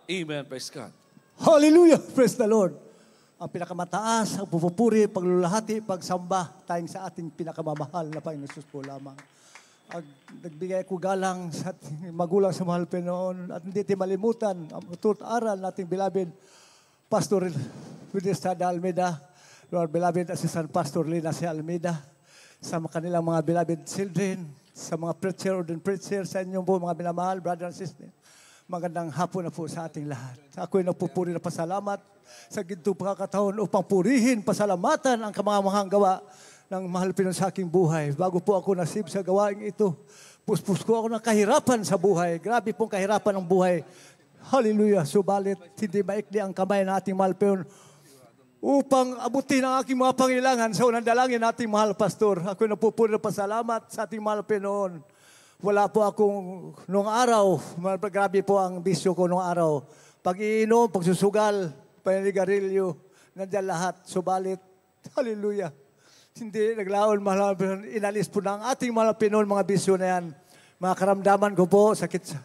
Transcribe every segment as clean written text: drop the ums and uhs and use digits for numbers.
Amen. Praise God. Hallelujah! Praise the Lord. Ang pinakamataas, ang pupupuri, paglulahati, pagsamba, tayong sa ating pinakamamahal na Panginoon Jesus po lamang. Nagbigay ko galang sa ating magulang sa mahal Pinoon at hindi tayo malimutan ang aral nating beloved Pastor Estrada Almeida, Lord beloved Assistant Pastor Lina C. Almeida, sa kanilang mga beloved children, sa mga preacher, ordained preacher, sa inyong po mga binamahal, brother and sister. Magandang hapon na po sa ating lahat. Ako'y nagpupuri na pasalamat sa ginto pagkakataon upang purihin, pasalamatan ang kamamahang gawa ng mahal Pinoon sa aking buhay. Bago po ako nasib sa gawaing ito, puspus ko ako ng kahirapan sa buhay. Grabe pong kahirapan ng buhay. Hallelujah. Subalit, hindi maikli ang kamay ng ating mahal Pinoon upang abutin ang aking mga pangailangan sa unang dalangin nating mahal Pastor. Ako'y nagpupuri na pasalamat sa ating mahal Pinoon. Wala po akong noong araw, grabe po ang bisyo ko noong araw. Pag-iinom, pagsusugal, paninigarilyo, nandiyan lahat. Subalit, hallelujah. Hindi naglaon, mahal, inalis po ng ating mga Pinoon, mga bisyo na yan. Mga karamdaman ko po, sakit sa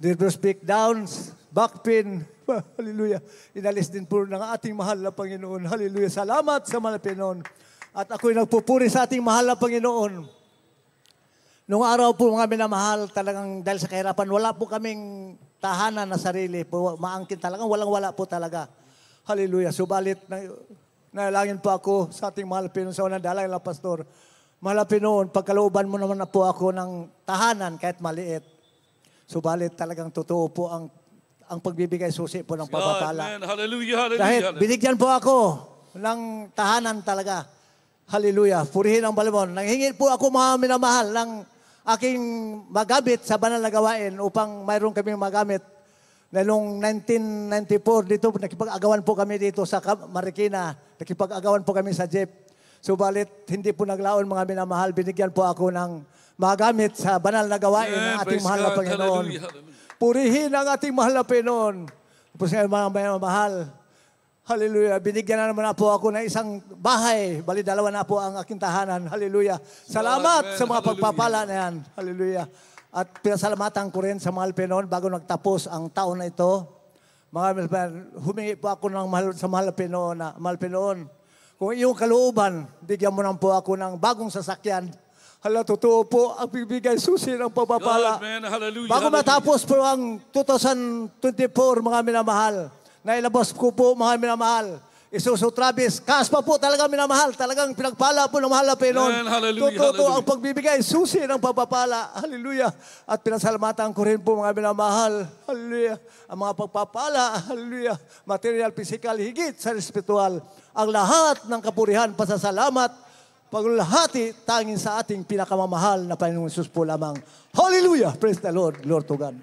nervous breakdowns, back pain, hallelujah. Inalis din po ng ating mahal na Panginoon. Hallelujah. Salamat sa mga Pinoon. At ako'y nagpupuri sa ating mahal na Panginoon. Noong araw po mga minamahal, talagang dahil sa kahirapan, wala po kaming tahanan na sarili po. Maangkin talagang, walang-wala po talaga. Hallelujah. Subalit, nalangin po ako sa ating mahal Pinoon sa unang dalangin ng Pastor. Mahal Pinoon, pagkalooban mo naman na po ako ng tahanan kahit maliit. Subalit, talagang totoo po ang pagbibigay susi po ng pagpapala. Hallelujah, hallelujah. Dahil binigyan po ako ng tahanan talaga. Hallelujah. Purihin ang balimon. Nanghingi po ako mga minamahal ng aking magamit sa banal na gawain upang mayroon kaming magamit. Na noong 1994, dito, nakipag-agawan po kami dito sa Marikina. Nakipag-agawan po kami sa jeep. Subalit, hindi po naglaon mga minamahal. Binigyan po ako ng magamit sa banal na gawain ng ating mahal na Panginoon. Purihin ang ating mahal na Panginoon. Tapos nga mga minamahal, hallelujah. Binigyan na naman na po ako ng isang bahay. Bali, dalawa na po ang aking tahanan. Hallelujah. Salamat sa mga pagpapala na yan. Hallelujah. At pinasalamatan ko rin sa mahal Pinoon bago nagtapos ang taon na ito. Humingi po ako ng sa mahal Pinoon na, mahal Pinoon, kung iyong kalooban, bigyan mo lang po ako ng bagong sasakyan. Hala, totoo po, ang bibigay susi ng pagpapala. Bago matapos po ang 2024, mga minamahal, nailabas ko po mga minamahal. Isuzu Travis, kas pa po talaga minamahal. Talagang pinagpala po ng mahal na Pinoon. Totoo ang pagbibigay, susi ng pagpapala. Hallelujah. At pinasalamatan ko rin po mga minamahal. Hallelujah. Ang mga pagpapala, hallelujah. Material, physical, higit sa spiritual. Ang lahat ng kapurihan, pasasalamat, paglahati, tanging sa ating pinakamamahal na Panginoon Jesus po lamang. Hallelujah. Praise the Lord. Lord to God.